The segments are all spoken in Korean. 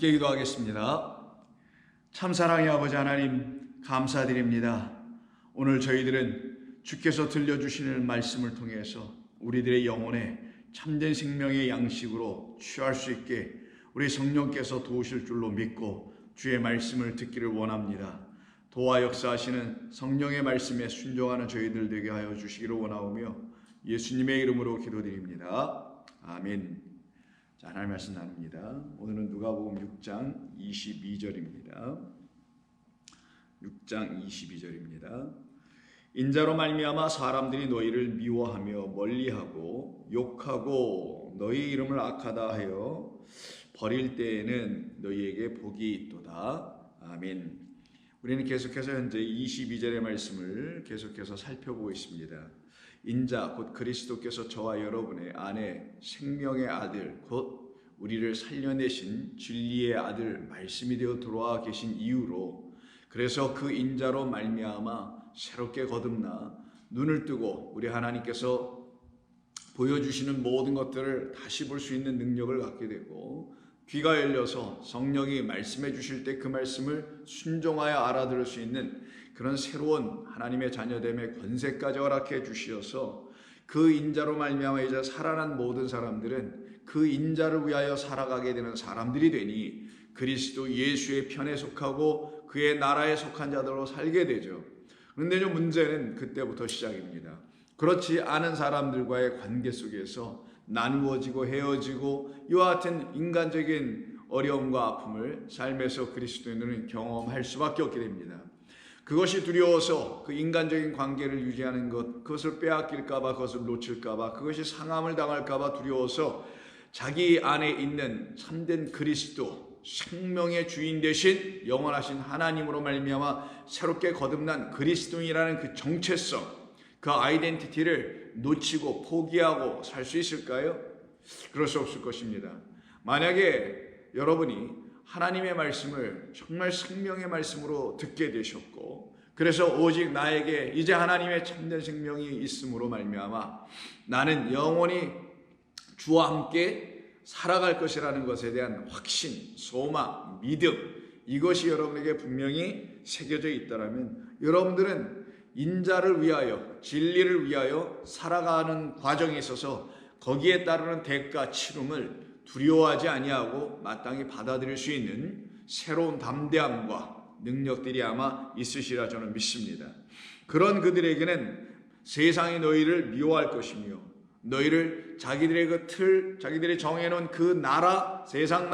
함께 기도하겠습니다. 참사랑의 아버지 하나님 감사드립니다. 오늘 저희들은 주께서 들려주시는 말씀을 통해서 우리들의 영혼에 참된 생명의 양식으로 취할 수 있게 우리 성령께서 도우실 줄로 믿고 주의 말씀을 듣기를 원합니다. 도와 역사하시는 성령의 말씀에 순종하는 저희들 되게 하여 주시기를 원하오며 예수님의 이름으로 기도드립니다. 아멘. 자, 하나님 말씀 나눕니다. 오늘은 누가복음 6장 22절입니다. 6장 22절입니다. 인자로 말미암아 사람들이 너희를 미워하며 멀리하고 욕하고 너희 이름을 악하다 하여 버릴 때에는 너희에게 복이 있도다. 아멘. 우리는 계속해서 현재 22절의 말씀을 계속해서 살펴보고 있습니다. 인자 곧 그리스도께서 저와 여러분의 안에 생명의 아들 곧 우리를 살려내신 진리의 아들 말씀이 되어 들어와 계신 이유로, 그래서 그 인자로 말미암아 새롭게 거듭나 눈을 뜨고 우리 하나님께서 보여주시는 모든 것들을 다시 볼 수 있는 능력을 갖게 되고, 귀가 열려서 성령이 말씀해 주실 때 그 말씀을 순종하여 알아들을 수 있는 그런 새로운 하나님의 자녀됨의 권세까지 허락해 주시어서 그 인자로 말미암아 이제 살아난 모든 사람들은 그 인자를 위하여 살아가게 되는 사람들이 되니 그리스도 예수의 편에 속하고 그의 나라에 속한 자들로 살게 되죠. 그런데 문제는 그때부터 시작입니다. 그렇지 않은 사람들과의 관계 속에서 나누어지고 헤어지고 이와 같은 인간적인 어려움과 아픔을 삶에서 그리스도인들은 경험할 수밖에 없게 됩니다. 그것이 두려워서 그 인간적인 관계를 유지하는 것, 그것을 빼앗길까봐, 그것을 놓칠까봐, 그것이 상함을 당할까봐 두려워서 자기 안에 있는 참된 그리스도, 생명의 주인 되신 영원하신 하나님으로 말미암아 새롭게 거듭난 그리스도인이라는 그 정체성, 그 아이덴티티를 놓치고 포기하고 살 수 있을까요? 그럴 수 없을 것입니다. 만약에 여러분이 하나님의 말씀을 정말 생명의 말씀으로 듣게 되셨고, 그래서 오직 나에게 이제 하나님의 참된 생명이 있음으로 말미암아 나는 영원히 주와 함께 살아갈 것이라는 것에 대한 확신, 소망, 믿음, 이것이 여러분에게 분명히 새겨져 있다면 여러분들은 인자를 위하여, 진리를 위하여 살아가는 과정에 있어서 거기에 따르는 대가 치름을 두려워하지 아니하고 마땅히 받아들일 수 있는 새로운 담대함과 능력들이 아마 있으시리라 저는 믿습니다. 그런 그들에게는 세상이 너희를 미워할 것이며 너희를 자기들의 그 틀, 자기들이 정해놓은 그 나라, 세상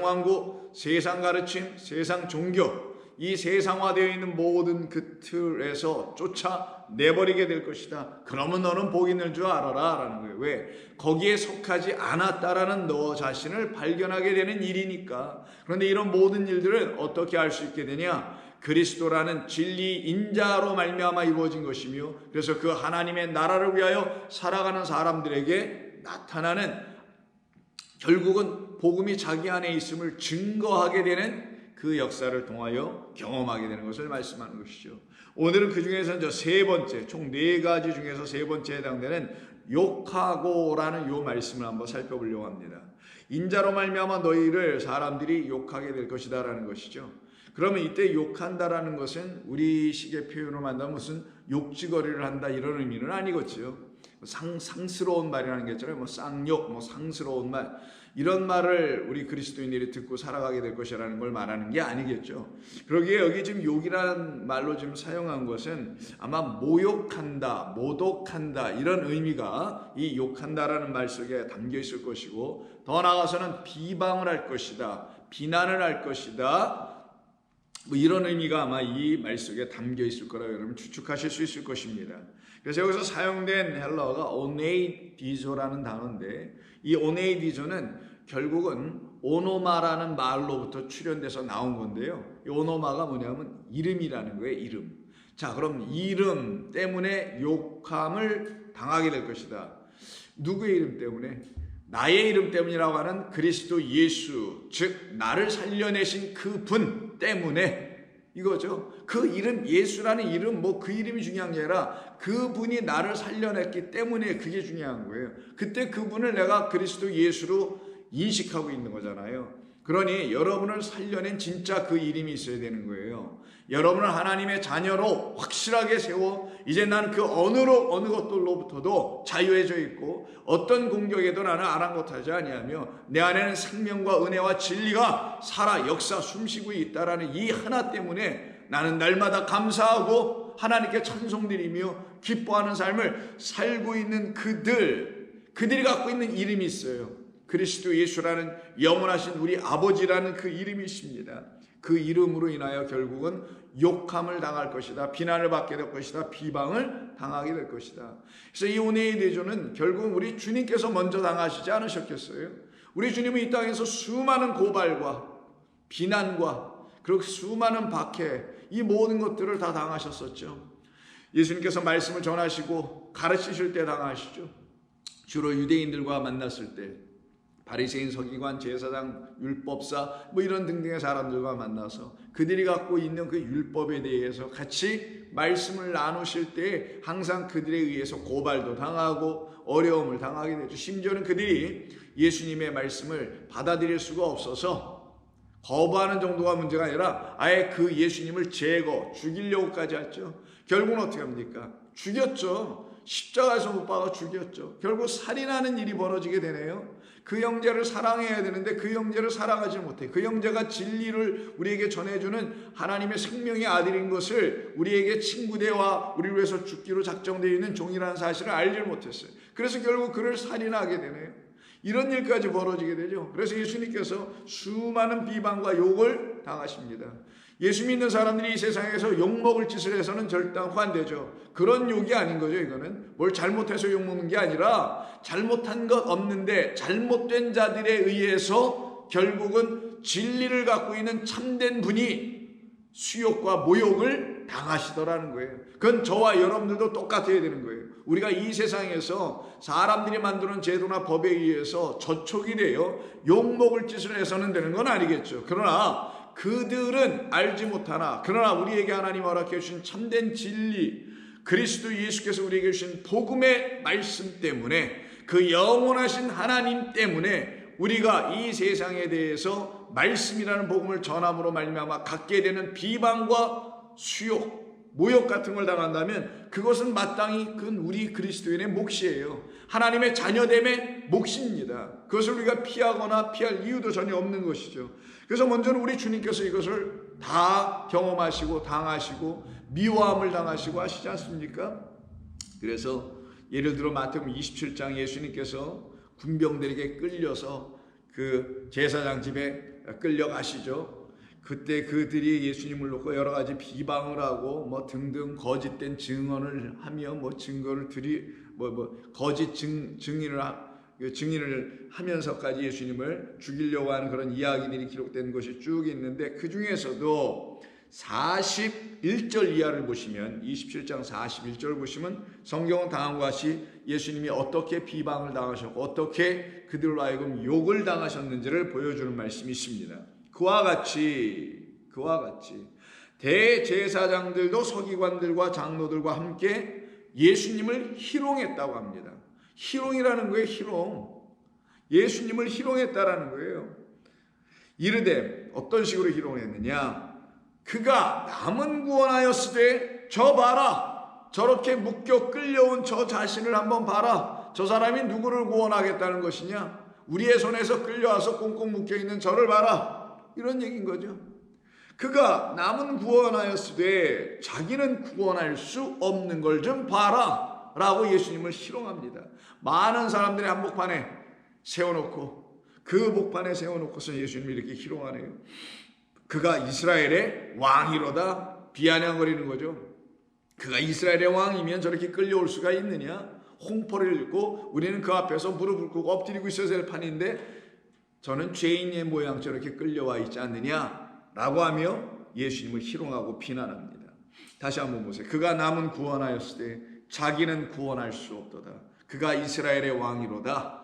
왕국, 세상 가르침, 세상 종교, 이 세상화되어 있는 모든 그 틀에서 쫓아내버리게 될 것이다. 그러면 너는 복 있는 줄 알아라 라는 거예요. 왜? 거기에 속하지 않았다라는 너 자신을 발견하게 되는 일이니까. 그런데 이런 모든 일들은 어떻게 알 수 있게 되냐? 그리스도라는 진리 인자로 말미암아 이루어진 것이며, 그래서 그 하나님의 나라를 위하여 살아가는 사람들에게 나타나는, 결국은 복음이 자기 안에 있음을 증거하게 되는 그 역사를 통하여 경험하게 되는 것을 말씀하는 것이죠. 오늘은 그 중에서 세 번째, 총 4가지 중에서 세 번째에 해당되는 욕하고라는 요 말씀을 한번 살펴보려고 합니다. 인자로 말미암아 너희를 사람들이 욕하게 될 것이다 라는 것이죠. 그러면 이때 욕한다라는 것은 우리식의 표현으로 한다면 무슨 욕지거리를 한다 이런 의미는 아니겠죠. 상스러운 말이라는 게 있잖아요. 쌍욕, 상스러운 말, 이런 말을 우리 그리스도인들이 듣고 살아가게 될 것이라는 걸 말하는 게 아니겠죠. 그러기에 여기 지금 욕이라는 말로 지금 사용한 것은 아마 모욕한다, 모독한다 이런 의미가 이 욕한다라는 말 속에 담겨 있을 것이고, 더 나아가서는 비방을 할 것이다, 비난을 할 것이다, 이런 의미가 아마 이 말 속에 담겨 있을 거라고 여러분 추측하실 수 있을 것입니다. 그래서 여기서 사용된 헬라어가 오네이디조라는 단어인데, 이 오네이디조는 결국은 오노마라는 말로부터 출현돼서 나온 건데요. 이 오노마가 뭐냐면 이름이라는 거예요. 이름. 자, 그럼 이름 때문에 욕함을 당하게 될 것이다. 누구의 이름 때문에? 나의 이름 때문이라고 하는 그리스도 예수, 즉 나를 살려내신 그 분 때문에 이거죠. 그 이름, 예수라는 이름, 그 이름이 중요한 게 아니라 그분이 나를 살려냈기 때문에 그게 중요한 거예요. 그때 그분을 내가 그리스도 예수로 인식하고 있는 거잖아요. 그러니 여러분을 살려낸 진짜 그 이름이 있어야 되는 거예요. 여러분을 하나님의 자녀로 확실하게 세워 이제 나는 그 어느 것들로부터도 자유해져 있고 어떤 공격에도 나는 아랑곳하지 아니하며 내 안에는 생명과 은혜와 진리가 살아 역사 숨쉬고 있다라는 이 하나 때문에 나는 날마다 감사하고 하나님께 찬송드리며 기뻐하는 삶을 살고 있는 그들이 갖고 있는 이름이 있어요. 그리스도 예수라는 영원하신 우리 아버지라는 그 이름이 있습니다. 그 이름으로 인하여 결국은 욕함을 당할 것이다. 비난을 받게 될 것이다. 비방을 당하게 될 것이다. 그래서 이 온회의 대조는 결국 우리 주님께서 먼저 당하시지 않으셨겠어요? 우리 주님은 이 땅에서 수많은 고발과 비난과 그리고 수많은 박해 이 모든 것들을 다 당하셨었죠. 예수님께서 말씀을 전하시고 가르치실 때 당하시죠. 주로 유대인들과 만났을 때 바리새인, 서기관, 제사장, 율법사 이런 등등의 사람들과 만나서 그들이 갖고 있는 그 율법에 대해서 같이 말씀을 나누실 때 항상 그들에 의해서 고발도 당하고 어려움을 당하게 되죠. 심지어는 그들이 예수님의 말씀을 받아들일 수가 없어서 거부하는 정도가 문제가 아니라 아예 그 예수님을 죽이려고까지 했죠. 결국은 어떻게 합니까? 죽였죠. 십자가에서 못 박아 죽였죠. 결국 살인하는 일이 벌어지게 되네요. 그 형제를 사랑해야 되는데 그 형제를 사랑하지 못해. 그 형제가 진리를 우리에게 전해주는 하나님의 생명의 아들인 것을 우리에게 친구대와 우리를 위해서 죽기로 작정되어 있는 종이라는 사실을 알지 못했어요. 그래서 결국 그를 살인하게 되네요. 이런 일까지 벌어지게 되죠. 그래서 예수님께서 수많은 비방과 욕을 당하십니다. 예수 믿는 사람들이 이 세상에서 욕먹을 짓을 해서는 절대로 안 되죠. 그런 욕이 아닌 거죠. 이거는 뭘 잘못해서 욕먹는 게 아니라 잘못한 것 없는데 잘못된 자들에 의해서 결국은 진리를 갖고 있는 참된 분이 수욕과 모욕을 당하시더라는 거예요. 그건 저와 여러분들도 똑같아야 되는 거예요. 우리가 이 세상에서 사람들이 만드는 제도나 법에 의해서 저촉이 되어 욕먹을 짓을 해서는 되는 건 아니겠죠. 그러나 그들은 알지 못하나 그러나 우리에게 하나님 허락해 주신 참된 진리 그리스도 예수께서 우리에게 주신 복음의 말씀 때문에 그 영원하신 하나님 때문에 우리가 이 세상에 대해서 말씀이라는 복음을 전함으로 말미암아 갖게 되는 비방과 수욕 모욕 같은 걸 당한다면 그것은 마땅히 그건 우리 그리스도인의 몫이에요. 하나님의 자녀됨의 몫입니다. 그것을 우리가 피하거나 피할 이유도 전혀 없는 것이죠. 그래서 먼저는 우리 주님께서 이것을 다 경험하시고 당하시고 미워함을 당하시고 하시지 않습니까? 그래서 예를 들어 마태복음 27장 예수님께서 군병들에게 끌려서 그 제사장 집에 끌려가시죠. 그때 그들이 예수님을 놓고 여러 가지 비방을 하고 등등 거짓된 증언을 하며 증거를 거짓 증인을 하면서까지 예수님을 죽이려고 하는 그런 이야기들이 기록된 것이 쭉 있는데 그 중에서도 41절 이하를 보시면 27장 41절을 보시면 성경은 다음과 같이 예수님이 어떻게 비방을 당하셨고 어떻게 그들로 하여금 욕을 당하셨는지를 보여주는 말씀이 있습니다. 그와 같이 대제사장들도 서기관들과 장로들과 함께 예수님을 희롱했다고 합니다. 희롱이라는 거예요. 희롱. 예수님을 희롱했다라는 거예요. 이르되 어떤 식으로 희롱했느냐? 그가 남은 구원하였으되 저 봐라. 저렇게 묶여 끌려온 저 자신을 한번 봐라. 저 사람이 누구를 구원하겠다는 것이냐? 우리의 손에서 끌려와서 꽁꽁 묶여있는 저를 봐라. 이런 얘기인 거죠. 그가 남은 구원하였으되 자기는 구원할 수 없는 걸 좀 봐라 라고 예수님을 희롱합니다. 많은 사람들의 한복판에 세워놓고 그 복판에 세워놓고서 예수님이 이렇게 희롱하네요. 그가 이스라엘의 왕이로다 비아냥거리는 거죠. 그가 이스라엘의 왕이면 저렇게 끌려올 수가 있느냐? 홍포를 읽고 우리는 그 앞에서 무릎을 꿇고 엎드리고 있어야 될 판인데 저는 죄인의 모양 저렇게 끌려와 있지 않느냐 라고 하며 예수님을 희롱하고 비난합니다. 다시 한번 보세요. 그가 남은 구원하였을 때 자기는 구원할 수 없도다. 그가 이스라엘의 왕이로다.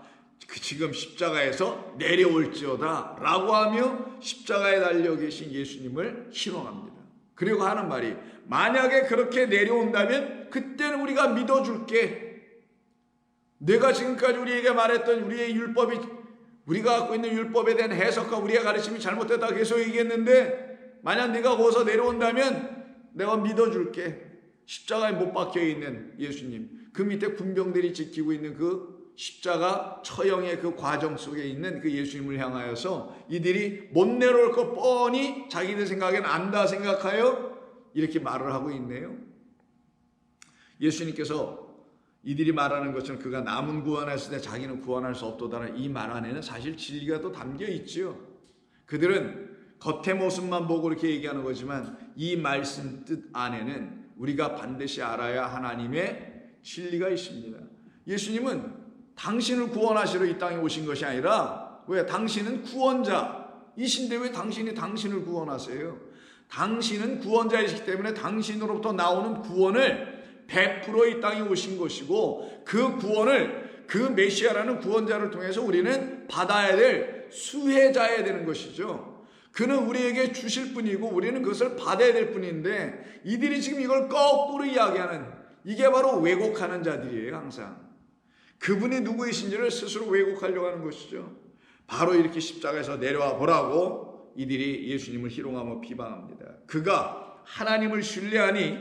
지금 십자가에서 내려올지어다 라고 하며 십자가에 달려 계신 예수님을 희롱합니다. 그리고 하는 말이 만약에 그렇게 내려온다면 그때는 우리가 믿어줄게. 내가 지금까지 우리에게 말했던 우리의 율법이 우리가 갖고 있는 율법에 대한 해석과 우리의 가르침이 잘못됐다 계속 얘기했는데, 만약 네가 거기서 내려온다면 내가 믿어줄게. 십자가에 못 박혀 있는 예수님, 그 밑에 군병들이 지키고 있는 그 십자가 처형의 그 과정 속에 있는 그 예수님을 향하여서 이들이 못 내려올 거 뻔히 자기들 생각엔 안다 생각하여 이렇게 말을 하고 있네요. 예수님께서 이들이 말하는 것처럼 그가 남은 구원했을 때 자기는 구원할 수 없도다라는 이 말 안에는 사실 진리가 또 담겨 있죠. 그들은 겉의 모습만 보고 이렇게 얘기하는 거지만 이 말씀 뜻 안에는 우리가 반드시 알아야 하나님의 진리가 있습니다. 예수님은 당신을 구원하시러 이 땅에 오신 것이 아니라, 왜? 당신은 구원자이신데 왜 당신이 당신을 구원하세요? 당신은 구원자이시기 때문에 당신으로부터 나오는 구원을 베풀어 이 땅에 오신 것이고, 그 구원을 그 메시아라는 구원자를 통해서 우리는 받아야 될 수혜자여야 되는 것이죠. 그는 우리에게 주실 뿐이고 우리는 그것을 받아야 될 뿐인데, 이들이 지금 이걸 거꾸로 이야기하는, 이게 바로 왜곡하는 자들이에요. 항상 그분이 누구이신지를 스스로 왜곡하려고 하는 것이죠. 바로 이렇게 십자가에서 내려와 보라고 이들이 예수님을 희롱하며 비방합니다. 그가 하나님을 신뢰하니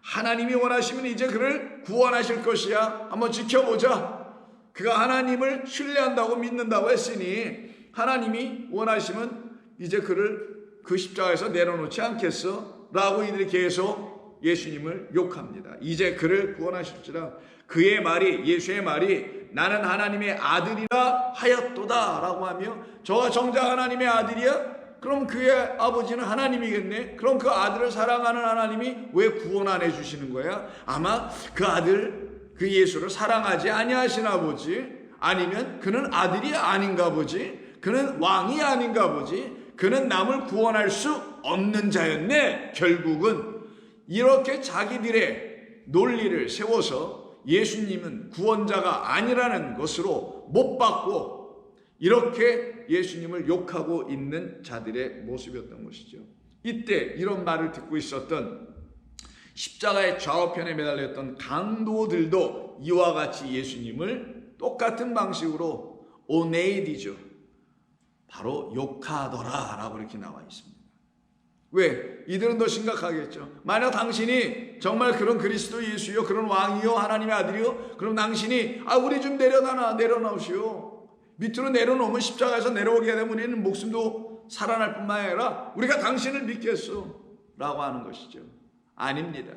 하나님이 원하시면 이제 그를 구원하실 것이야. 한번 지켜보자. 그가 하나님을 신뢰한다고 믿는다고 했으니 하나님이 원하시면 이제 그를 그 십자가에서 내려놓지 않겠어? 라고 이들이 계속 예수님을 욕합니다. 이제 그를 구원하실지라. 그의 말이, 예수의 말이 나는 하나님의 아들이라 하였도다 라고 하며, 저가 정작 하나님의 아들이야? 그럼 그의 아버지는 하나님이겠네? 그럼 그 아들을 사랑하는 하나님이 왜 구원 안 해주시는 거야? 아마 그 아들, 그 예수를 사랑하지 아니하시나 보지. 아니면 그는 아들이 아닌가 보지. 그는 왕이 아닌가 보지. 그는 남을 구원할 수 없는 자였네. 결국은 이렇게 자기들의 논리를 세워서 예수님은 구원자가 아니라는 것으로 못 받고 이렇게 예수님을 욕하고 있는 자들의 모습이었던 것이죠. 이때 이런 말을 듣고 있었던 십자가의 좌우편에 매달렸던 강도들도 이와 같이 예수님을 똑같은 방식으로 오네이디죠. 바로 욕하더라 라고 이렇게 나와 있습니다. 왜? 이들은 더 심각하겠죠. 만약 당신이 정말 그런 그리스도 예수요, 그런 왕이요, 하나님의 아들이요, 그럼 당신이 우리 좀 내려놓으시오. 밑으로 내려놓으면 십자가에서 내려오게 되면 우리는 목숨도 살아날 뿐만 아니라 우리가 당신을 믿겠소 라고 하는 것이죠. 아닙니다.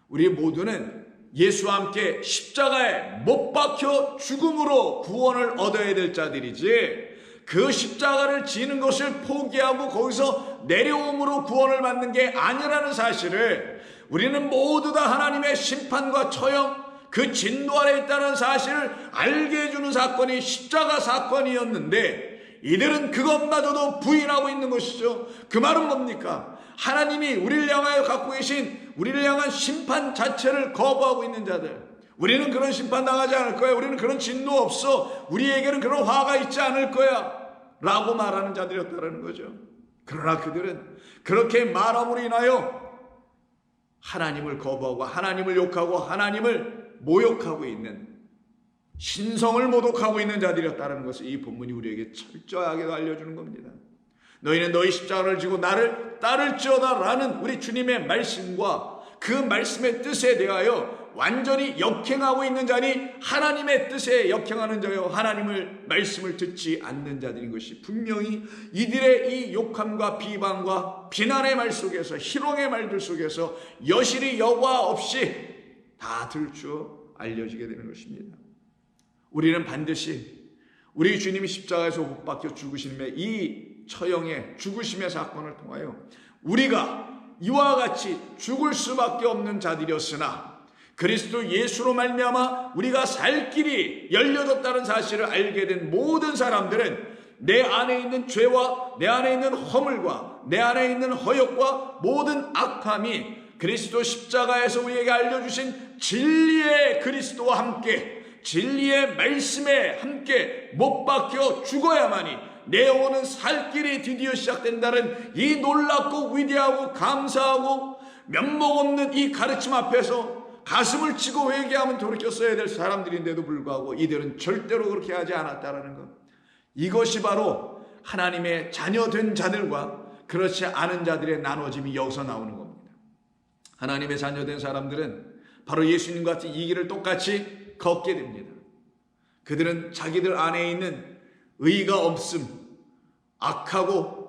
우리 모두는 예수와 함께 십자가에 못 박혀 죽음으로 구원을 얻어야 될 자들이지, 그 십자가를 지는 것을 포기하고 거기서 내려옴으로 구원을 받는 게 아니라는 사실을, 우리는 모두 다 하나님의 심판과 처형, 그 진노 아래 있다는 사실을 알게 해주는 사건이 십자가 사건이었는데, 이들은 그것마저도 부인하고 있는 것이죠. 그 말은 뭡니까? 하나님이 우리를 향하여 갖고 계신, 우리를 향한 심판 자체를 거부하고 있는 자들. 우리는 그런 심판 당하지 않을 거야. 우리는 그런 진노 없어. 우리에게는 그런 화가 있지 않을 거야 라고 말하는 자들이었다는 거죠. 그러나 그들은 그렇게 말함으로 인하여 하나님을 거부하고 하나님을 욕하고 하나님을 모욕하고 있는, 신성을 모독하고 있는 자들이었다는 것을 이 본문이 우리에게 철저하게 알려주는 겁니다. 너희는 너희 십자가를 지고 나를 따를지어다 라는 우리 주님의 말씀과 그 말씀의 뜻에 대하여 완전히 역행하고 있는 자니 하나님의 뜻에 역행하는 자요, 하나님을 말씀을 듣지 않는 자들인 것이 분명히 이들의 이 욕함과 비방과 비난의 말 속에서, 희롱의 말들 속에서 여실히 여과 없이 다 들추어 알려지게 되는 것입니다. 우리는 반드시 우리 주님이 십자가에서 못 박혀 죽으심의 이 처형의 죽으심의 사건을 통하여 우리가 이와 같이 죽을 수밖에 없는 자들이었으나 그리스도 예수로 말미암아 우리가 살 길이 열려졌다는 사실을 알게 된 모든 사람들은 내 안에 있는 죄와 내 안에 있는 허물과 내 안에 있는 허욕과 모든 악함이 그리스도 십자가에서 우리에게 알려주신 진리의 그리스도와 함께, 진리의 말씀에 함께 못 박혀 죽어야만이 내 영혼은 살 길이 드디어 시작된다는 이 놀랍고 위대하고 감사하고 면목 없는 이 가르침 앞에서 가슴을 치고 회개하면 돌이켰어야 될 사람들인데도 불구하고 이들은 절대로 그렇게 하지 않았다라는 것. 이것이 바로 하나님의 자녀된 자들과 그렇지 않은 자들의 나눠짐이 여기서 나오는 겁니다. 하나님의 자녀된 사람들은 바로 예수님과 같은 이 길을 똑같이 걷게 됩니다. 그들은 자기들 안에 있는 의가 없음, 악하고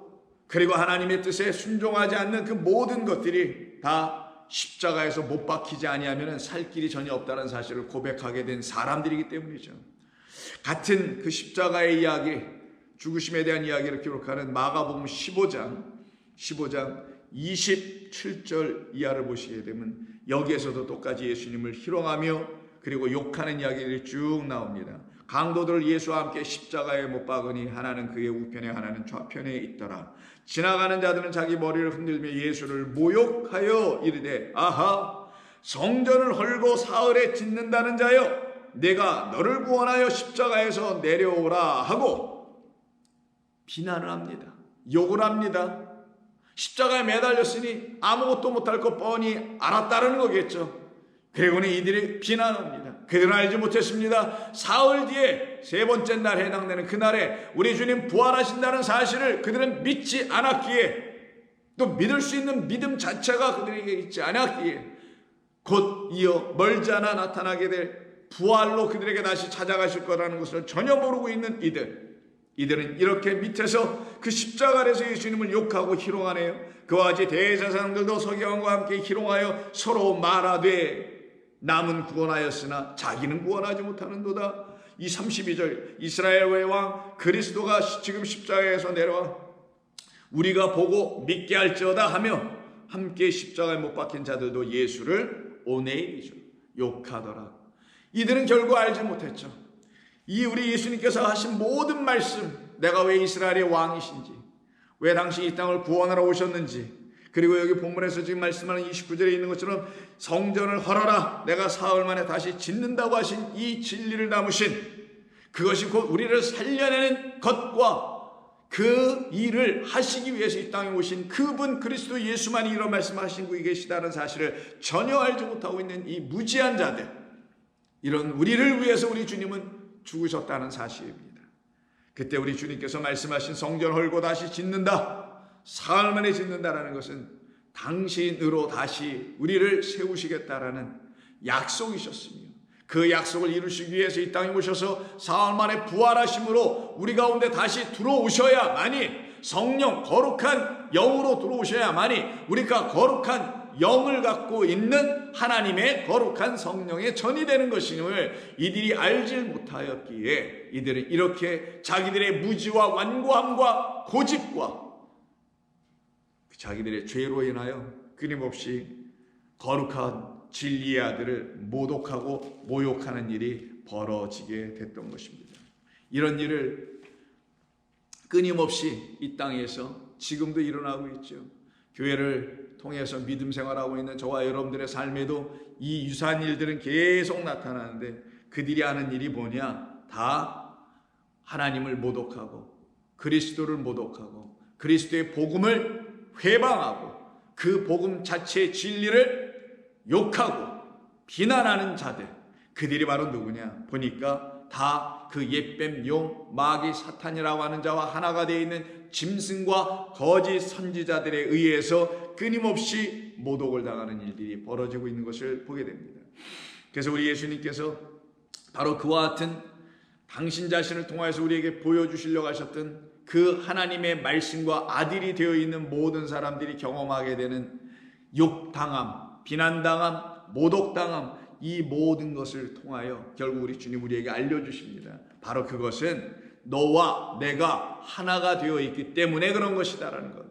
그리고 하나님의 뜻에 순종하지 않는 그 모든 것들이 다 십자가에서 못 박히지 아니하면 살 길이 전혀 없다는 사실을 고백하게 된 사람들이기 때문이죠. 같은 그 십자가의 이야기, 죽으심에 대한 이야기를 기록하는 마가복음 15장 27절 이하를 보시게 되면 여기에서도 똑같이 예수님을 희롱하며 그리고 욕하는 이야기들이 쭉 나옵니다. 강도들 예수와 함께 십자가에 못 박으니 하나는 그의 우편에 하나는 좌편에 있더라. 지나가는 자들은 자기 머리를 흔들며 예수를 모욕하여 이르되 아하 성전을 헐고 사흘에 짓는다는 자여 내가 너를 구원하여 십자가에서 내려오라 하고 비난을 합니다. 욕을 합니다. 십자가에 매달렸으니 아무것도 못할 것 뻔히 알았다는 거겠죠. 그리고는 이들이 비난합니다. 그들은 알지 못했습니다. 사흘 뒤에 세 번째 날 해당되는 그날에 우리 주님 부활하신다는 사실을 그들은 믿지 않았기에 또 믿을 수 있는 믿음 자체가 그들에게 있지 않았기에 곧 이어 멀지 않아 나타나게 될 부활로 그들에게 다시 찾아가실 거라는 것을 전혀 모르고 있는 이들은 이렇게 밑에서 그 십자가 아래서 예수님을 욕하고 희롱하네요. 그와 같이 대제사장들도 서기관과 함께 희롱하여 서로 말하되 남은 구원하였으나 자기는 구원하지 못하는도다. 이 32절 이스라엘의 왕 그리스도가 지금 십자가에서 내려와 우리가 보고 믿게 할지어다 하며 함께 십자가에 못 박힌 자들도 예수를 오네이죠. 욕하더라. 이들은 결국 알지 못했죠. 이 우리 예수님께서 하신 모든 말씀, 내가 왜 이스라엘의 왕이신지, 왜 당시 이 땅을 구원하러 오셨는지, 그리고 여기 본문에서 지금 말씀하는 29절에 있는 것처럼 성전을 헐어라 내가 사흘 만에 다시 짓는다고 하신 이 진리를 담으신 그것이 곧 우리를 살려내는 것과 그 일을 하시기 위해서 이 땅에 오신 그분 그리스도 예수만이 이런 말씀하신 분이 계시다는 사실을 전혀 알지 못하고 있는 이 무지한 자들, 이런 우리를 위해서 우리 주님은 죽으셨다는 사실입니다. 그때 우리 주님께서 말씀하신 성전 헐고 다시 짓는다, 사흘 만에 짓는다라는 것은 당신으로 다시 우리를 세우시겠다라는 약속이셨으며 그 약속을 이루시기 위해서 이 땅에 오셔서 사흘 만에 부활하심으로 우리 가운데 다시 들어오셔야만이 성령 거룩한 영으로 들어오셔야만이 우리가 거룩한 영을 갖고 있는 하나님의 거룩한 성령의 전이 되는 것임을 이들이 알지 못하였기에 이들은 이렇게 자기들의 무지와 완고함과 고집과 자기들의 죄로 인하여 끊임없이 거룩한 진리의 아들을 모독하고 모욕하는 일이 벌어지게 됐던 것입니다. 이런 일을 끊임없이 이 땅에서 지금도 일어나고 있죠. 교회를 통해서 믿음 생활하고 있는 저와 여러분들의 삶에도 이 유사한 일들은 계속 나타나는데 그들이 하는 일이 뭐냐? 다 하나님을 모독하고 그리스도를 모독하고 그리스도의 복음을 회방하고 그 복음 자체의 진리를 욕하고 비난하는 자들, 그들이 바로 누구냐? 보니까 다 그 옛뱀 용 마귀 사탄이라고 하는 자와 하나가 되어 있는 짐승과 거짓 선지자들에 의해서 끊임없이 모독을 당하는 일들이 벌어지고 있는 것을 보게 됩니다. 그래서 우리 예수님께서 바로 그와 같은 당신 자신을 통하여서 우리에게 보여주시려고 하셨던 그 하나님의 말씀과 아들이 되어 있는 모든 사람들이 경험하게 되는 욕당함, 비난당함, 모독당함, 이 모든 것을 통하여 결국 우리 주님 우리에게 알려주십니다. 바로 그것은 너와 내가 하나가 되어 있기 때문에 그런 것이다라는 것.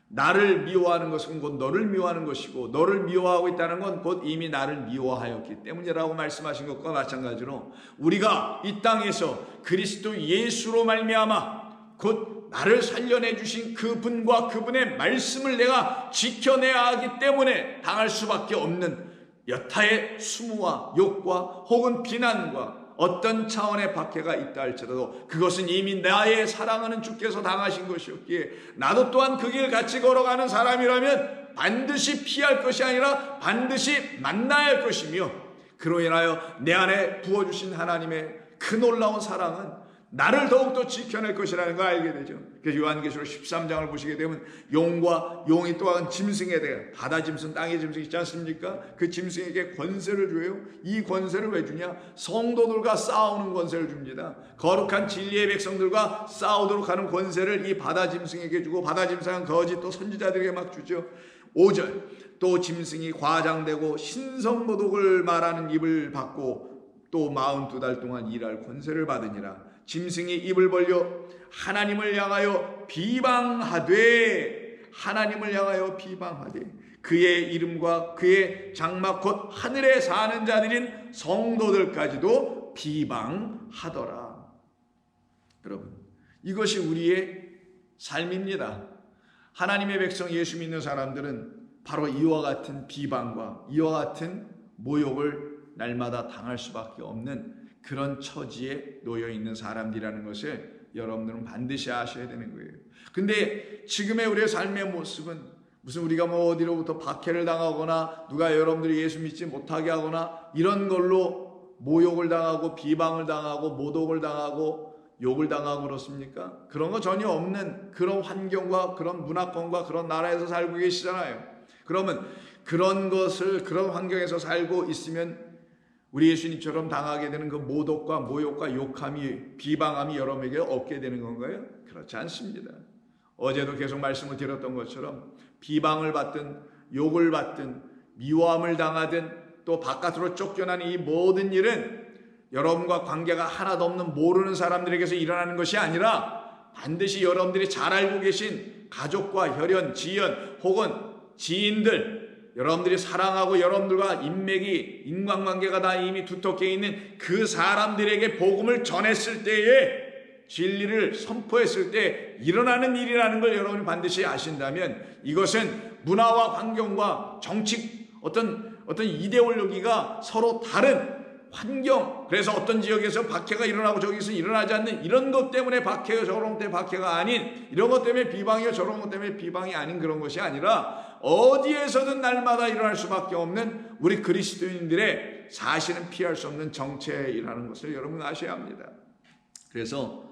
나를 미워하는 것은 곧 너를 미워하는 것이고 너를 미워하고 있다는 건 곧 이미 나를 미워하였기 때문이라고 말씀하신 것과 마찬가지로 우리가 이 땅에서 그리스도 예수로 말미암아 곧 나를 살려내 주신 그분과 그분의 말씀을 내가 지켜내야 하기 때문에 당할 수밖에 없는 여타의 수모와 욕과 혹은 비난과 어떤 차원의 박해가 있다 할지라도 그것은 이미 나의 사랑하는 주께서 당하신 것이었기에 나도 또한 그 길 같이 걸어가는 사람이라면 반드시 피할 것이 아니라 반드시 만나야 할 것이며 그로 인하여 내 안에 부어주신 하나님의 그 놀라운 사랑은 나를 더욱더 지켜낼 것이라는 걸 알게 되죠. 그래서 요한계시록 13장을 보시게 되면 용이 또한 짐승에 대해, 바다 짐승, 땅의 짐승 있지 않습니까? 그 짐승에게 권세를 줘요. 이 권세를 왜 주냐? 성도들과 싸우는 권세를 줍니다. 거룩한 진리의 백성들과 싸우도록 하는 권세를 이 바다 짐승에게 주고, 바다 짐승은 거짓 또 선지자들에게 막 주죠. 5절, 또 짐승이 과장되고 신성모독을 말하는 입을 받고 또 42달 동안 일할 권세를 받으니라. 짐승이 입을 벌려 하나님을 향하여 비방하되, 하나님을 향하여 비방하되 그의 이름과 그의 장막 곧 하늘에 사는 자들인 성도들까지도 비방하더라. 여러분, 이것이 우리의 삶입니다. 하나님의 백성 예수 믿는 사람들은 바로 이와 같은 비방과 이와 같은 모욕을 날마다 당할 수밖에 없는 그런 처지에 놓여 있는 사람들이라는 것을 여러분들은 반드시 아셔야 되는 거예요. 근데 지금의 우리의 삶의 모습은 무슨 우리가 뭐 어디로부터 박해를 당하거나 누가 여러분들이 예수 믿지 못하게 하거나 이런 걸로 모욕을 당하고 비방을 당하고 모독을 당하고 욕을 당하고 그렇습니까? 그런 거 전혀 없는 그런 환경과 그런 문화권과 그런 나라에서 살고 계시잖아요. 그러면 그런 환경에서 살고 있으면 우리 예수님처럼 당하게 되는 그 모독과 모욕과 욕함이, 비방함이 여러분에게 없게 되는 건가요? 그렇지 않습니다. 어제도 계속 말씀을 드렸던 것처럼 비방을 받든 욕을 받든 미워함을 당하든 또 바깥으로 쫓겨나는 이 모든 일은 여러분과 관계가 하나도 없는 모르는 사람들에게서 일어나는 것이 아니라 반드시 여러분들이 잘 알고 계신 가족과 혈연, 지연 혹은 지인들, 여러분들이 사랑하고 여러분들과 인간관계가 다 이미 두텁게 있는 그 사람들에게 복음을 전했을 때에, 진리를 선포했을 때 일어나는 일이라는 걸 여러분이 반드시 아신다면, 이것은 문화와 환경과 정치, 어떤 이데올로기가 서로 다른 환경, 그래서 어떤 지역에서 박해가 일어나고 저기서 일어나지 않는 이런 것 때문에 박해가, 저런 때 박해가 아닌, 이런 것 때문에 비방이요 저런 것 때문에 비방이 아닌 그런 것이 아니라 어디에서든 날마다 일어날 수밖에 없는 우리 그리스도인들의 사실은 피할 수 없는 정체이라는 것을 여러분 아셔야 합니다. 그래서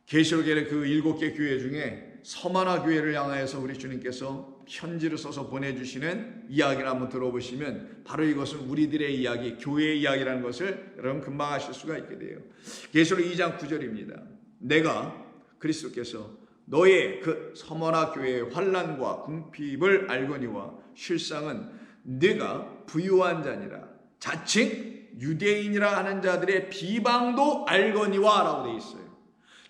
계시록의 그 7개 교회 중에 서머나 교회를 향하여서 우리 주님께서 편지를 써서 보내주시는 이야기를 한번 들어보시면 바로 이것은 우리들의 이야기, 교회의 이야기라는 것을 여러분 금방 아실 수가 있게 돼요. 계시록 2장 9절입니다. 내가 그리스도께서 너의 그 서머나 교회의 환난과 궁핍을 알거니와 실상은 네가 부유한 자니라. 자칭 유대인이라 하는 자들의 비방도 알거니와 라고 되어 있어요.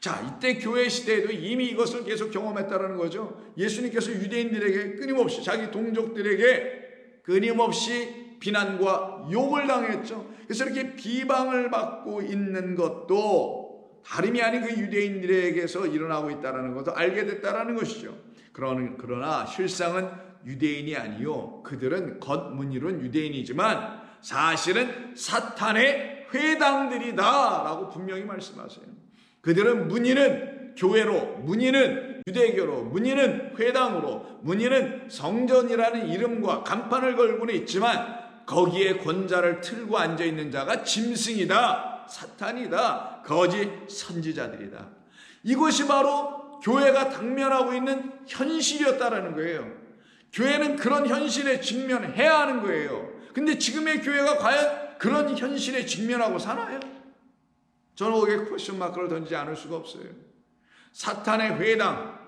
자, 이때 교회 시대에도 이미 이것을 계속 경험했다는 거죠. 예수님께서 유대인들에게 끊임없이, 자기 동족들에게 끊임없이 비난과 욕을 당했죠. 그래서 이렇게 비방을 받고 있는 것도 다름이 아닌 그 유대인들에게서 일어나고 있다는 것도 알게 됐다는 것이죠. 그러나 실상은 유대인이 아니요, 그들은 겉무늬로는 유대인이지만 사실은 사탄의 회당들이다 라고 분명히 말씀하세요. 그들은 무늬는 교회로, 무늬는 유대교로, 무늬는 회당으로, 무늬는 성전이라는 이름과 간판을 걸고는 있지만 거기에 권자를 틀고 앉아있는 자가 짐승이다, 사탄이다, 거짓 선지자들이다. 이것이 바로 교회가 당면하고 있는 현실이었다라는 거예요. 교회는 그런 현실에 직면해야 하는 거예요. 근데 지금의 교회가 과연 그런 현실에 직면하고 사나요? 저는 거기에 퀘스천 마크를 던지지 않을 수가 없어요. 사탄의 회당,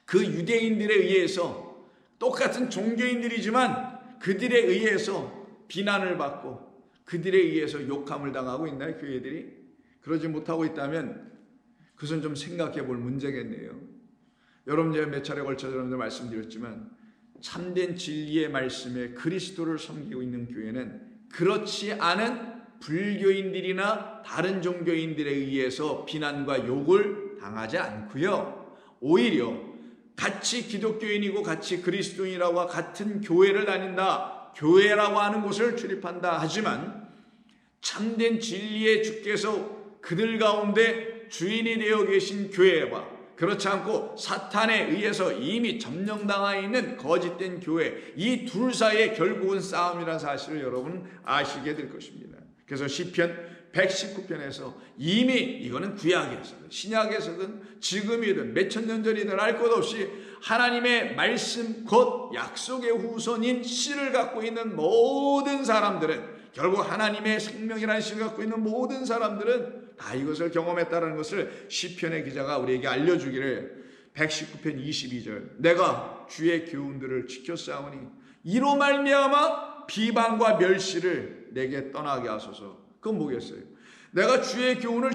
그 유대인들에 의해서 똑같은 종교인들이지만 그들에 의해서 비난을 받고 그들에 의해서 욕함을 당하고 있나요, 교회들이? 그러지 못하고 있다면 그것은 좀 생각해 볼 문제겠네요. 여러분, 제가 몇 차례 걸쳐서 여러분들 말씀드렸지만 참된 진리의 말씀에 그리스도를 섬기고 있는 교회는 그렇지 않은 불교인들이나 다른 종교인들에 의해서 비난과 욕을 당하지 않고요, 오히려 같이 기독교인이고 같이 그리스도인이라고 같은 교회를 다닌다, 교회라고 하는 곳을 출입한다 하지만 참된 진리의 주께서 그들 가운데 주인이 되어 계신 교회와 그렇지 않고 사탄에 의해서 이미 점령당하 있는 거짓된 교회, 이 둘 사이에 결국은 싸움이라는 사실을 여러분 아시게 될 것입니다. 그래서 시편 119편에서 이미 이거는 구약에서든 신약에서든 지금이든 몇천 년 전이든 알 것 없이 하나님의 말씀 곧 약속의 후손인 씨를 갖고 있는 모든 사람들은, 결국 하나님의 생명이라는 씨를 갖고 있는 모든 사람들은 다 이것을 경험했다는 것을 시편의 기자가 우리에게 알려주기를 119편 22절 내가 주의 교훈들을 지켰사오니 이로 말미암아 비방과 멸시를 내게 떠나게 하소서. 그건 뭐겠어요? 내가 주의 교훈을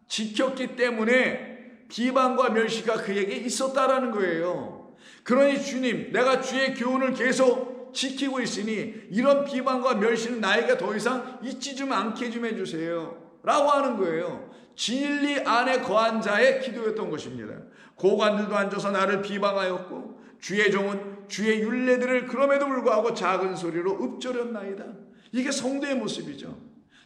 지켰기 때문에 비방과 멸시가 그에게 있었다라는 거예요. 그러니 주님, 내가 주의 교훈을 계속 지키고 있으니 이런 비방과 멸시는 나에게 더 이상 있지 좀 않게 좀 해주세요 라고 하는 거예요. 진리 안에 거한 자의 기도였던 것입니다. 고관들도 앉아서 나를 비방하였고 주의 종은 주의 율례들을 그럼에도 불구하고 작은 소리로 읊조렸나이다. 이게 성도의 모습이죠.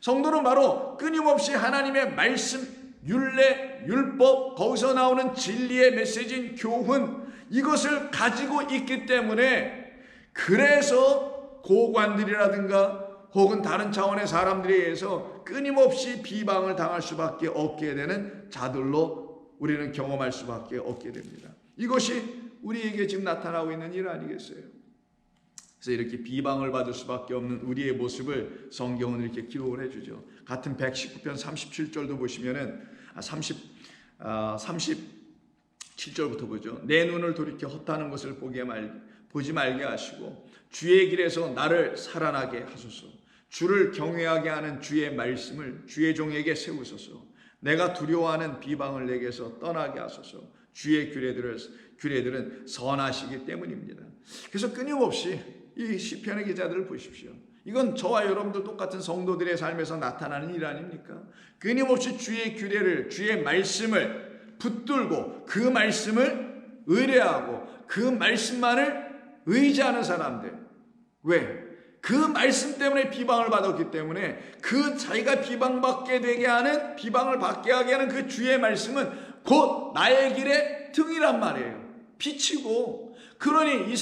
성도는 바로 끊임없이 하나님의 말씀, 율례, 율법, 거기서 나오는 진리의 메시지인 교훈, 이것을 가지고 있기 때문에 그래서 고관들이라든가 혹은 다른 차원의 사람들에 의해서 끊임없이 비방을 당할 수밖에 없게 되는 자들로 우리는 경험할 수밖에 없게 됩니다. 이것이 우리에게 지금 나타나고 있는 일 아니겠어요? 그래서 이렇게 비방을 받을 수밖에 없는 우리의 모습을 성경은 이렇게 기록을 해주죠. 같은 119편 37절도 보시면은 37절부터 보죠. 내 눈을 돌이켜 헛하는 것을 보지 말게 하시고 주의 길에서 나를 살아나게 하소서. 주를 경외하게 하는 주의 말씀을 주의 종에게 세우소서. 내가 두려워하는 비방을 내게서 떠나게 하소서. 주의 규례들은 선하시기 때문입니다. 그래서 끊임없이 이 시편의 기자들을 보십시오. 이건 저와 여러분도 똑같은 성도들의 삶에서 나타나는 일 아닙니까? 끊임없이 주의 규례를, 주의 말씀을 붙들고 그 말씀을 의뢰하고 그 말씀만을 의지하는 사람들. 왜? 그 말씀 때문에 비방을 받았기 때문에 그 자기가 비방을 받게 하게 하는 그 주의 말씀은 곧 나의 길의 등이란 말이에요. 빛이고. 그러니 이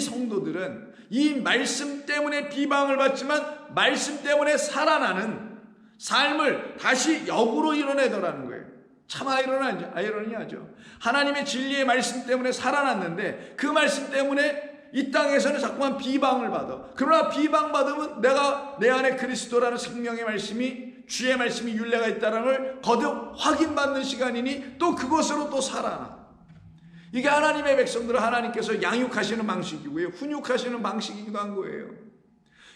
성도들은 이 말씀 때문에 비방을 받지만 말씀 때문에 살아나는 삶을 다시 역으로 이뤄내더라는 거예요. 참 아이러니하죠. 하나님의 진리의 말씀 때문에 살아났는데 그 말씀 때문에 이 땅에서는 자꾸만 비방을 받아. 그러나 비방받으면 내가 내 안에 그리스도라는 생명의 말씀이, 주의 말씀이 율례가 있다는 걸 거듭 확인받는 시간이니 또 그것으로 또 살아나. 이게 하나님의 백성들을 하나님께서 양육하시는 방식이고요, 훈육하시는 방식이기도 한 거예요.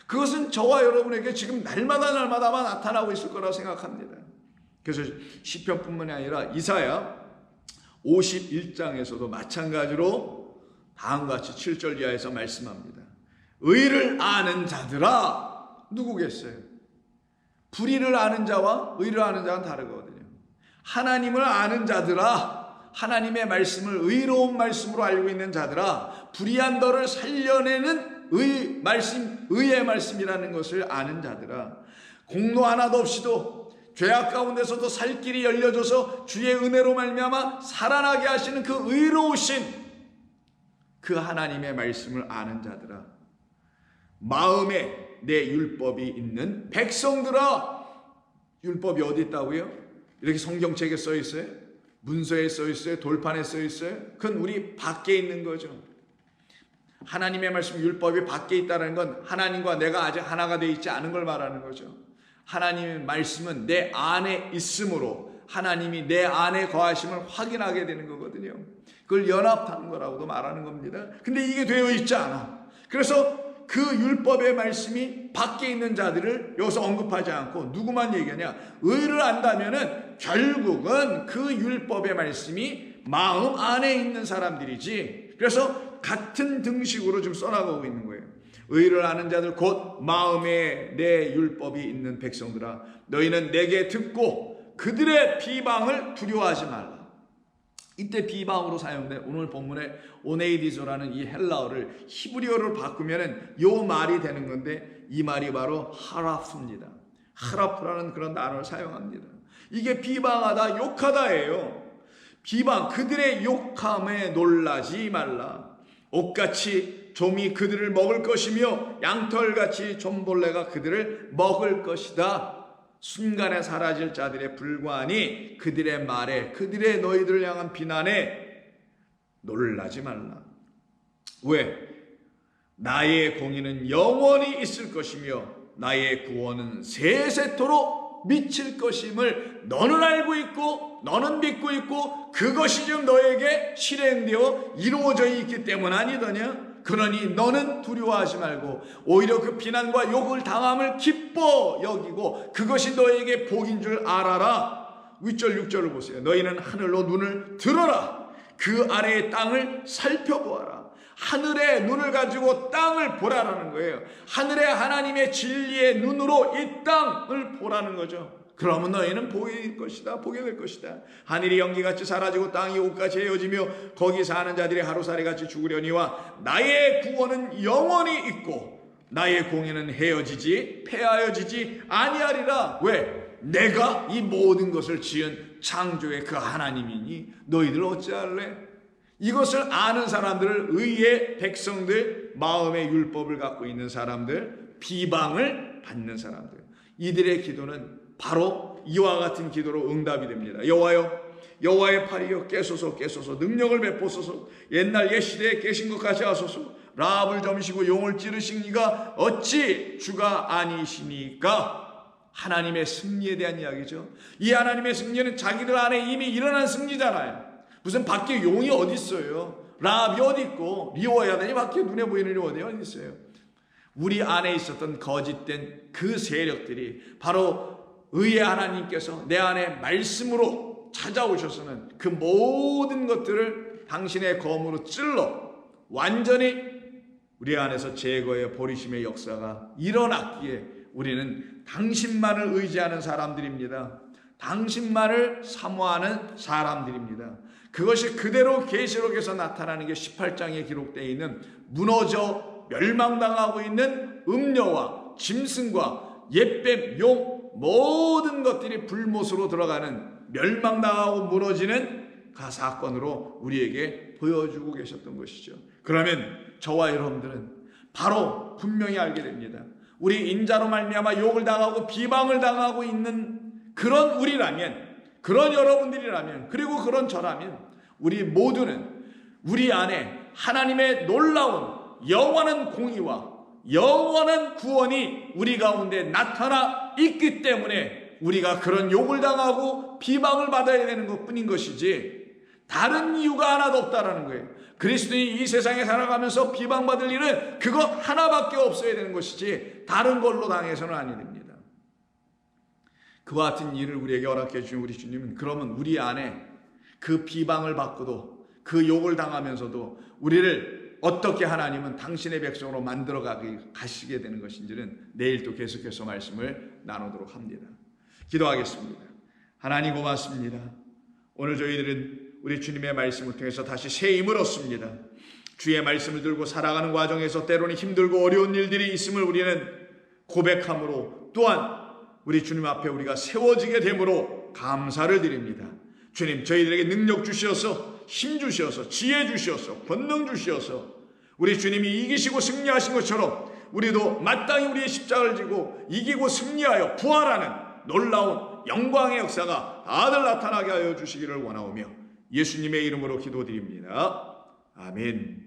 그것은 저와 여러분에게 지금 날마다 나타나고 있을 거라고 생각합니다. 그래서 시편뿐만이 아니라 이사야 51장에서도 마찬가지로 다음과 같이 7절 이하에서 말씀합니다. 의를 아는 자들아. 누구겠어요? 불의를 아는 자와 의를 아는 자는 다르거든요. 하나님을 아는 자들아, 하나님의 말씀을 의로운 말씀으로 알고 있는 자들아, 불의한 너를 살려내는 의의 말씀이라는 것을 아는 자들아, 공로 하나도 없이도 죄악 가운데서도 살 길이 열려져서 주의 은혜로 말미암아 살아나게 하시는 그 의로우신 그 하나님의 말씀을 아는 자들아, 마음에 내 율법이 있는 백성들아. 율법이 어디 있다고요? 이렇게 성경책에 써 있어요? 문서에 써 있어요? 돌판에 써 있어요? 그건 우리 밖에 있는 거죠. 하나님의 말씀 율법이 밖에 있다는 건 하나님과 내가 아직 하나가 되어 있지 않은 걸 말하는 거죠. 하나님의 말씀은 내 안에 있으므로 하나님이 내 안에 거하심을 확인하게 되는 거거든요. 그걸 연합하는 거라고도 말하는 겁니다. 근데 이게 되어 있지 않아. 그래서 그 율법의 말씀이 밖에 있는 자들을 여기서 언급하지 않고 누구만 얘기하냐? 의를 안다면은 결국은 그 율법의 말씀이 마음 안에 있는 사람들이지. 그래서 같은 등식으로 좀 써나가고 있는 거예요. 의를 아는 자들 곧 마음에 내 율법이 있는 백성들아, 너희는 내게 듣고 그들의 비방을 두려워하지 말라. 이때 비방으로 사용된 오늘 본문의 오네이디조라는 이 헬라어를 히브리어로 바꾸면 이 말이 되는 건데, 이 말이 바로 하라프입니다. 하라프라는 그런 단어를 사용합니다. 이게 비방하다, 욕하다예요. 비방, 그들의 욕함에 놀라지 말라. 옷같이 좀이 그들을 먹을 것이며 양털같이 좀벌레가 그들을 먹을 것이다. 순간에 사라질 자들에 불과하니 그들의 말에, 그들의 너희들을 향한 비난에 놀라지 말라. 왜? 나의 공의는 영원히 있을 것이며 나의 구원은 세세토록 미칠 것임을 너는 알고 있고 너는 믿고 있고 그것이 지금 너에게 실행되어 이루어져 있기 때문 아니더냐? 그러니 너는 두려워하지 말고 오히려 그 비난과 욕을 당함을 기뻐 여기고 그것이 너에게 복인 줄 알아라. 윗절 6절을 보세요. 너희는 하늘로 눈을 들어라. 그 아래의 땅을 살펴보아라. 하늘의 눈을 가지고 땅을 보라라는 거예요. 하늘의 하나님의 진리의 눈으로 이 땅을 보라는 거죠. 그러면 너희는 보게 될 것이다. 하늘이 연기같이 사라지고 땅이 옷같이 헤어지며 거기 사는 자들이 하루살이같이 죽으려니와 나의 구원은 영원히 있고 나의 공의는 패하여지지 아니하리라. 왜? 내가 이 모든 것을 지은 창조의 그 하나님이니 너희들 어찌할래? 이것을 아는 사람들을, 의의 백성들, 마음의 율법을 갖고 있는 사람들, 비방을 받는 사람들, 이들의 기도는 바로 이와 같은 기도로 응답이 됩니다. 여호와여, 여호와의 팔이여 깨소서 능력을 베푸소서. 옛날 옛 시대에 계신 것 같이 하소서. 라합을 점시고 용을 찌르신 이가 어찌 주가 아니시니까? 하나님의 승리에 대한 이야기죠. 이 하나님의 승리는 자기들 안에 이미 일어난 승리잖아요. 무슨 밖에 용이 어디 있어요? 라합이 어디 있고 리워야단이 밖에 눈에 보이는 일이 어디 있어요? 우리 안에 있었던 거짓된 그 세력들이 바로 의의 하나님께서 내 안에 말씀으로 찾아오셔서는 그 모든 것들을 당신의 검으로 찔러 완전히 우리 안에서 제거의 버리심의 역사가 일어났기에 우리는 당신만을 의지하는 사람들입니다. 당신만을 사모하는 사람들입니다. 그것이 그대로 계시록에서 나타나는 게 18장에 기록되어 있는 무너져 멸망당하고 있는 음녀와 짐승과 옛뱀, 용 모든 것들이 불못으로 들어가는 멸망당하고 무너지는 그 사건으로 우리에게 보여주고 계셨던 것이죠. 그러면 저와 여러분들은 바로 분명히 알게 됩니다. 우리 인자로 말미암아 욕을 당하고 비방을 당하고 있는 그런 우리라면, 그런 여러분들이라면, 그리고 그런 저라면 우리 모두는 우리 안에 하나님의 놀라운 영원한 공의와 영원한 구원이 우리 가운데 나타나 있기 때문에 우리가 그런 욕을 당하고 비방을 받아야 되는 것뿐인 것이지 다른 이유가 하나도 없다라는 거예요. 그리스도인이 이 세상에 살아가면서 비방받을 일은 그거 하나밖에 없어야 되는 것이지 다른 걸로 당해서는 아니 됩니다. 그와 같은 일을 우리에게 허락해 주신 우리 주님은 그러면 우리 안에 그 비방을 받고도 그 욕을 당하면서도 우리를 어떻게 하나님은 당신의 백성으로 만들어 가시게 되는 것인지는 내일 또 계속해서 말씀을 나누도록 합니다. 기도하겠습니다. 하나님 고맙습니다. 오늘 저희들은 우리 주님의 말씀을 통해서 다시 새 힘을 얻습니다. 주의 말씀을 들고 살아가는 과정에서 때로는 힘들고 어려운 일들이 있음을 우리는 고백함으로 또한 우리 주님 앞에 우리가 세워지게 됨으로 감사를 드립니다. 주님, 저희들에게 능력 주시어서, 힘 주시어서, 지혜 주시어서, 권능 주시어서 우리 주님이 이기시고 승리하신 것처럼 우리도 마땅히 우리의 십자가를 지고 이기고 승리하여 부활하는 놀라운 영광의 역사가 다들 나타나게 하여 주시기를 원하오며 예수님의 이름으로 기도드립니다. 아멘.